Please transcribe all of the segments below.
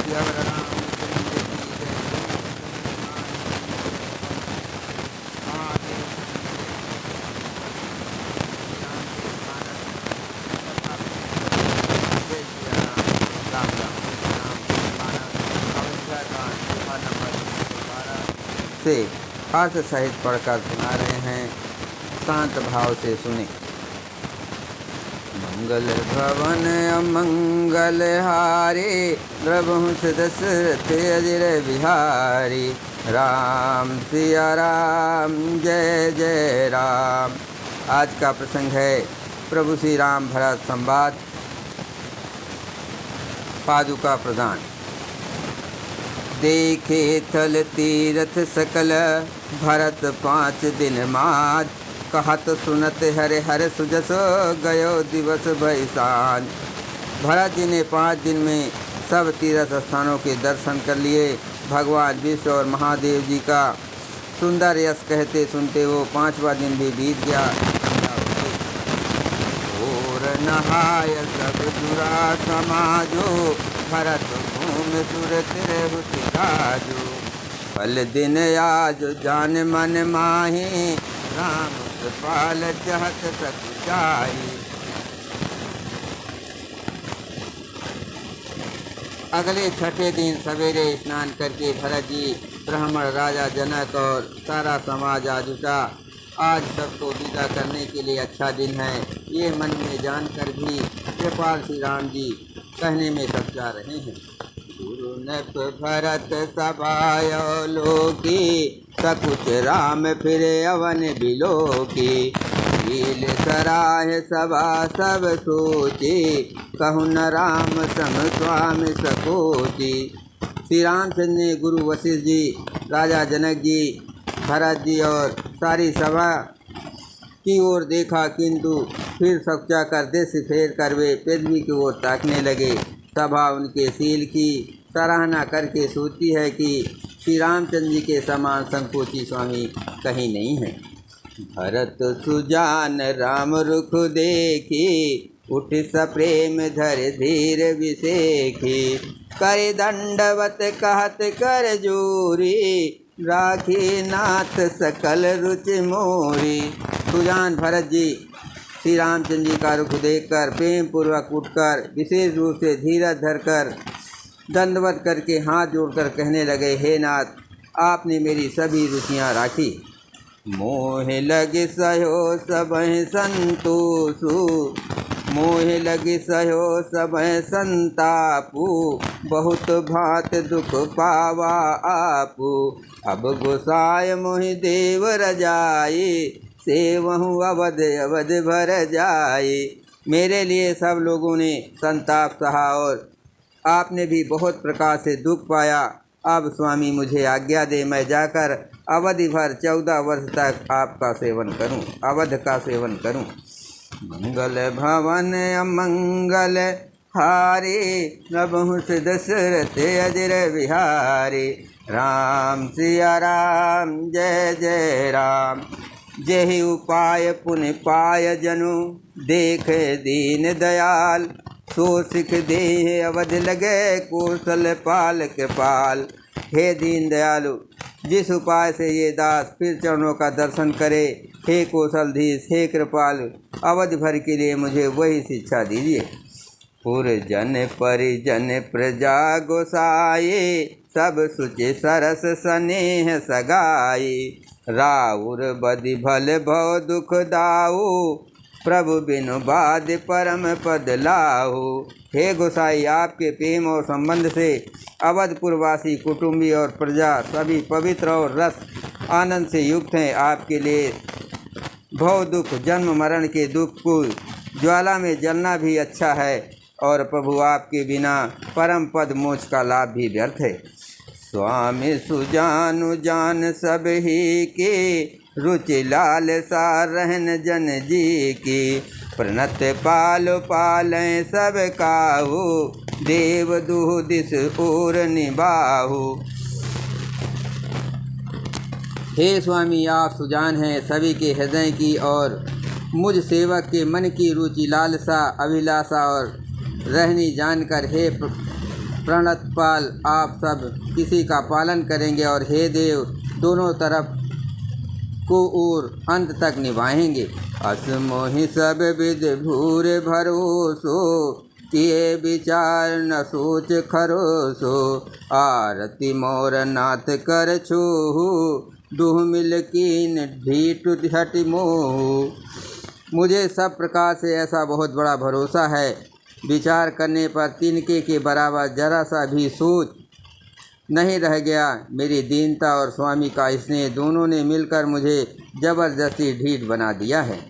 सियावर रामचंद्र की जय। आगे जय सिया राम। राम राम अयोध्या कांड गुफा नंबर 12 से अर्थ सहित पढ़कर सुना रहे हैं। शांत भाव से सुने। मंगल भवन अमंगल हारे, द्रवहुस दशरथ अजर बिहारी। राम सिया राम जय जय राम। आज का प्रसंग है प्रभु श्री राम भरत संवाद, पादुका प्रदान। देखे थल तीरथ सकल, भरत 5 दिन माद। कहत सुनत हरे हर सुजस, गयो दिवस भय सांझ। भरत जी ने 5 दिन में सब तीर्थ स्थानों के दर्शन कर लिए। भगवान विष्णु और महादेव जी का सुंदर यश कहते सुनते वो 5वां दिन भी बीत गया। और नहाय सब जुरा समाजो, भरत घूम सुरत रहु काजो। फल दिन आज जान मन माही, राम पाल चहत सकुचाई। अगले 6ठे दिन सवेरे स्नान करके भरत जी, ब्राह्मण, राजा जनक और सारा समाज आ जुटा। आज सबको विदा करने के लिए अच्छा दिन है, ये मन में जानकर भी कृपाल श्री राम जी कहने में सच्चा रहे हैं। गुरु नप भरत सभायो लोकी, सकुच राम फिरे अवन बिलोकी। शील सराह सभा सब सोची, कहु न राम सम स्वामी सकोची। श्री रामचंद्र ने गुरु वशिष्ठ जी, राजा जनक जी, भरत जी और सारी सभा की ओर देखा, किंतु फिर सच्चा कर देश फेर कर वे पृथ्वी की ओर ताकने लगे। सभा उनके शील की सराहना करके सोचती है कि श्री रामचंद्र जी के समान संकोची स्वामी कहीं नहीं है। भरत सुजान राम रुख देखी, उठ सप्रेम धर धीर विसेखी। कर दंडवत कहत कर जोरी, राखी नाथ सकल रुचि मोरी। सुजान भरत जी श्री रामचंद्र जी का रुख देखकर प्रेम पूर्वक उठकर विशेष रूप से धीरज धरकर दंडवत करके हाथ जोड़कर कहने लगे, हे नाथ, आपने मेरी सभी रुचियाँ राखी। मोह लगे सहो सबह संतोषु, मोह लगे सहो सबह संतापु। बहुत भांत दुख पावा आपु, अब गोसाय मोहि देव रजाई। सेवहु अवध अवध भर जाए। मेरे लिए सब लोगों ने संताप सहा और आपने भी बहुत प्रकार से दुख पाया। अब स्वामी मुझे आज्ञा दे, मैं जाकर अवधि भर 14 वर्ष तक आपका सेवन करूं, अवध का सेवन करूं। मंगल भवन अमंगल हारे, नबहुस दशरथ अजर बिहारी। राम सिया राम जय जय राम। जेहि उपाय पुण्य पाय जनु, देखे दीन दयाल। सो सिख देह अवध लगे, कौशल पाल कृपाल। हे दीन दयालु, जिस उपाय से ये दास फिर चरणों का दर्शन करे, हे कौशलधीश, हे कृपाल, अवध भर के लिए मुझे वही शिक्षा दीजिए। पुरजन परिजन प्रजा गोसाए, सब सुचि सरस स्नेह सगाई। राउर बदि भल भव दुख दाऊ, प्रभु बिनु बाद परम पद लाहू। हे गोसाई, आपके प्रेम और संबंध से अवधपुरवासी कुटुंबी और प्रजा सभी पवित्र और रस आनंद से युक्त हैं। आपके लिए भव दुख, जन्म मरण के दुख को ज्वाला में जलना भी अच्छा है, और प्रभु आपके बिना परम पद मोक्ष का लाभ भी व्यर्थ है। स्वामी सुजानु जान सब ही के, रुचि लाल सा रहन जन जी की। प्रणत पालो पालें सब काहू, देव दुह दिस ओर निबाहू। हे स्वामी, आप सुजान हैं सभी के हृदय की, और मुझ सेवक के मन की रुचि लालसा अभिलाषा और रहनी जानकर हे प्रणतपाल आप सब किसी का पालन करेंगे और हे देव दोनों तरफ को और अंत तक निभाएंगे। असमोहि सब विद भूर भरोसो, किए विचार न सोच खरोसो। आरती मोर नाथ कर छोहु, दुह मिल कीन ढीठ हटि मोहु। मुझे सब प्रकार से ऐसा बहुत बड़ा भरोसा है, विचार करने पर तिनके के बराबर जरा सा भी सोच नहीं रह गया। मेरी दीनता और स्वामी का स्नेह दोनों ने मिलकर मुझे जबरदस्ती ढीठ बना दिया है।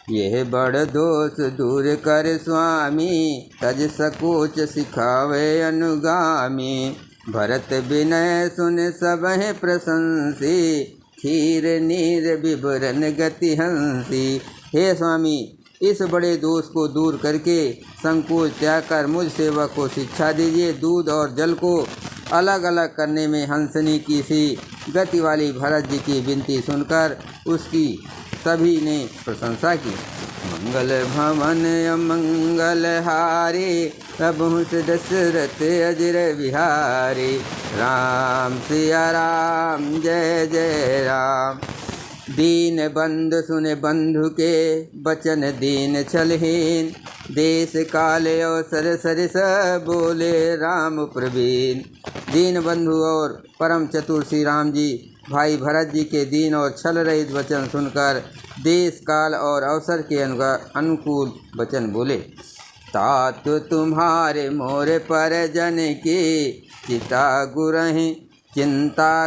यह बड़ दोष दूर कर स्वामी, तज सकोच सिखावे अनुगामी। भरत विनय सुन सबहि प्रशंसी, खीर नीर विवरण गति हंसी। हे स्वामी, इस बड़े दोष को दूर करके संकोच त्याग कर मुझ सेवक को शिक्षा दीजिए। दूध और जल को अलग अलग करने में हंसनी की सी गति वाली भरत जी की विनती सुनकर उसकी सभी ने प्रशंसा की। मंगल भवन अमंगल हारी, प्रभु दशरथ अजर बिहारी। राम सिया राम जय जय राम। दीन बंधु सुने बंधु के बचन दीन छलहीन। देश काल अवसर सरिस बोले राम प्रवीण। दीन बंधु और परम चतुर श्री राम जी भाई भरत जी के दीन और छल रहित वचन सुनकर देश काल और अवसर के अनुकूल वचन बोले। तात तुम्हारे मोर पर जन की, चिंता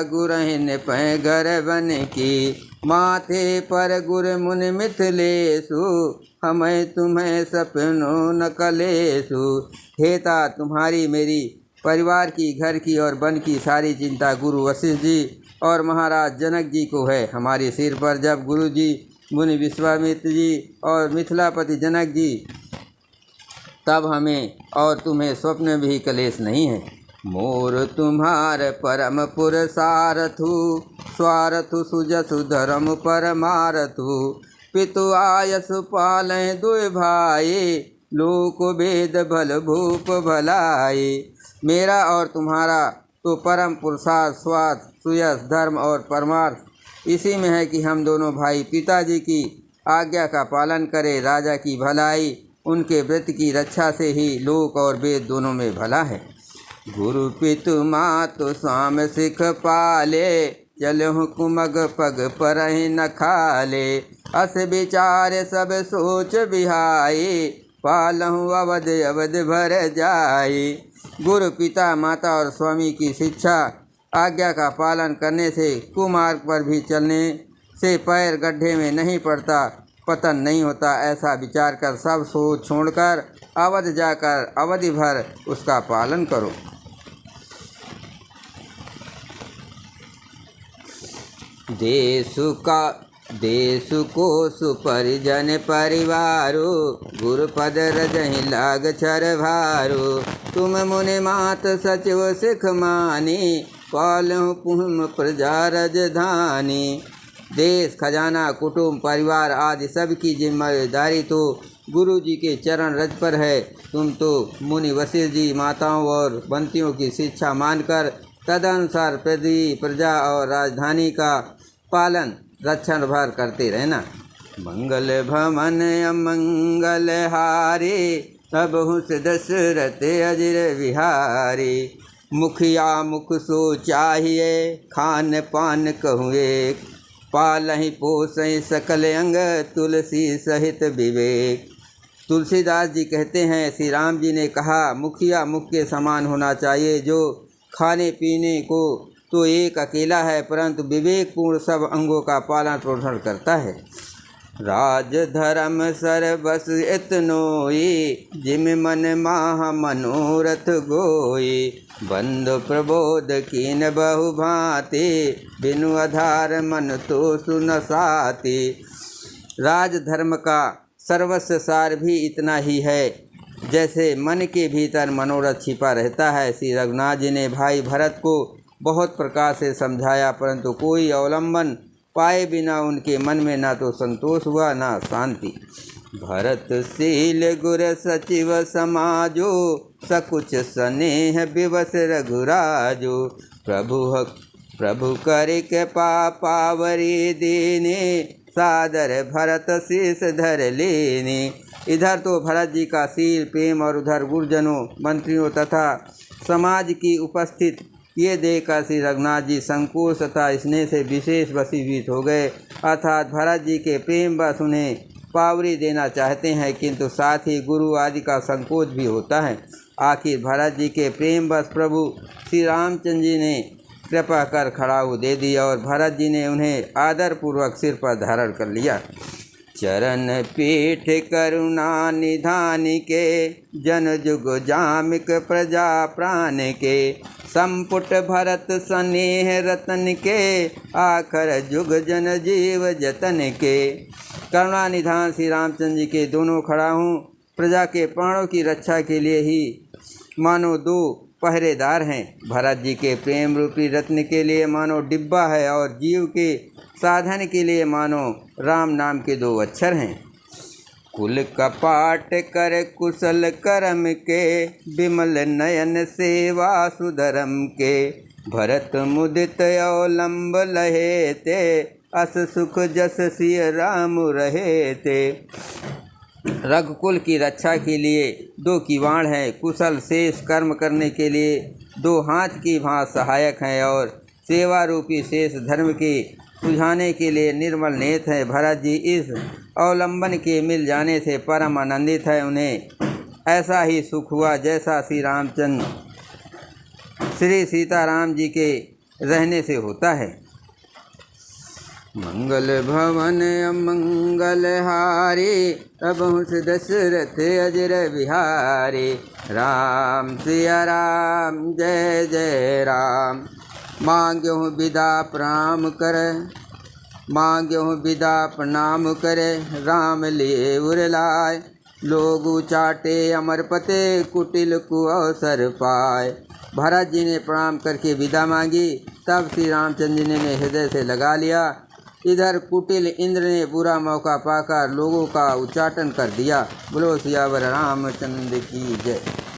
गुरहिन पै घर बन की। माथे पर गुर मुन मिथिलेशु, हमें तुम्हें सपनों न कलेशु। हेता तुम्हारी मेरी परिवार की, घर की और वन की सारी चिंता गुरु वशिष्ठ जी और महाराज जनक जी को है। हमारे सिर पर जब गुरु जी, मुनि विश्वामित्र जी और मिथिलापति जनक जी, तब हमें और तुम्हें स्वप्न भी कलेश नहीं है। मोर तुम्हार परम पुरसारथु, स्वारथु सुजसु धर्म परमारथु। पितु आयसु पालय दुय भाई, लोक वेद भल भूप भलाई। मेरा और तुम्हारा तो परम पुरुषार्थ, स्वार्थ, सुयस, धर्म और परमार्थ इसी में है कि हम दोनों भाई पिताजी की आज्ञा का पालन करें। राजा की भलाई उनके व्रत की रक्षा से ही लोक और वेद दोनों में भला है। गुरु पितु मातु स्वाम सिख पाले, चलहु कुमग पग परहि न खाले। अस विचार सब सोच बिहाई, पालहु अवध अवध भर जाई। गुरु पिता माता और स्वामी की शिक्षा आज्ञा का पालन करने से कुमार्ग पर भी चलने से पैर गड्ढे में नहीं पड़ता, पतन नहीं होता। ऐसा विचार कर सब सोच छोड़कर अवध जाकर अवधि भर उसका पालन करो। देशु को सुपरिजन परिवारो, गुरुपद रजहि लाग छर भारो। तुम मुनि मात सचिव सिख मानी, पालहु पुम प्रजा रजधानी। देश खजाना कुटुंब परिवार आदि सब की जिम्मेदारी तो गुरु जी के चरण रज पर है। तुम तो मुनि वशिष्ठ जी माताओं और बंतियों की शिक्षा मानकर तदनुसार प्रजा और राजधानी का पालन रक्षण भर करते रहना। मंगल भवन अमंगल हारी, सबहु दशरथ अजर बिहारी। मुखिया मुख सो चाहिए, खान पान कहूँ एक। पालहि पोसहि सकल अंग, तुलसी सहित विवेक। तुलसीदास जी कहते हैं, श्री राम जी ने कहा मुखिया मुख के समान होना चाहिए, जो खाने पीने को तो एक अकेला है परंतु विवेकपूर्ण सब अंगों का पालन पोषण करता है। राज धर्म सर्वस इतनोई, जिम मन माह मनोरथ गोई। बंधु प्रबोध कीन बहु भांति, बिनु आधार मन तो सुन साति। राज धर्म का सर्वस्व सार भी इतना ही है जैसे मन के भीतर मनोरथ छिपा रहता है। श्री रघुनाथ जी ने भाई भरत को बहुत प्रकार से समझाया परंतु कोई अवलंबन पाए बिना उनके मन में ना तो संतोष हुआ ना शांति। भरत शील गुर सचिव समाजो, सकुच स्नेह विवश रघुराजो। प्रभु करे के पावरी दीने, सादर भरत शीस धर लेने। इधर तो भरत जी का शील प्रेम और उधर गुरुजनों, मंत्रियों तथा समाज की उपस्थित ये देखकर श्री रघुनाथ जी संकोच तथा स्नेह से विशेष वशीभूत हो गए। अर्थात भरत जी के प्रेम बस उन्हें पावरी देना चाहते हैं, किंतु साथ ही गुरु आदि का संकोच भी होता है। आखिर भरत जी के प्रेम बस प्रभु श्री रामचंद्र जी ने कृपा कर खड़ाऊ दे दिया और भरत जी ने उन्हें आदरपूर्वक सिर पर धारण कर लिया। चरण पीठ करुणा निधान के, जन जुग जामिक प्रजा प्राण के। संपुट भरत स्नेह रतन के, आखर जुग जन जीव जतन के। करुणा निधान श्री रामचंद्र जी के दोनों खड़ा हूँ, प्रजा के प्राणों की रक्षा के लिए ही मानो दो पहरेदार हैं। भरत जी के प्रेम रूपी रत्न के लिए मानो डिब्बा है और जीव के साधन के लिए मानो राम नाम के दो अक्षर हैं। कुल कपाट कर कुशल करम के, विमल नयन सेवा सुधरम के। भरत मुदित अवलंब लहे ते, अस सुख जस सिय राम रहे ते। रघुकुल की रक्षा के लिए दो किवाड़ हैं, कुशल शेष कर्म करने के लिए दो हाथ की भांति सहायक हैं और सेवा रूपी शेष धर्म के सुझाने के लिए निर्मल नेत्र हैं। भरत जी इस अवलंबन के मिल जाने से परम आनंदित है। उन्हें ऐसा ही सुख हुआ जैसा श्री सीताराम जी के रहने से होता है। मंगल भवन अमंगल हारी, अबहुँ दशरथ अजर बिहारी। राम सिया राम जय जय राम। मांग्यों विदा प्रणाम कर, मांग्यों विदा प्रणाम करे। राम लिए उरलाय, लोग चाटे अमर पते, कुटिल को अवसर पाए। भरत जी ने प्रणाम करके विदा मांगी, तब श्री रामचंद्र जी ने हृदय से लगा लिया। इधर कुटिल इंद्र ने बुरा मौका पाकर लोगों का उच्चाटन कर दिया। बोलो सियावर रामचंद्र की जय।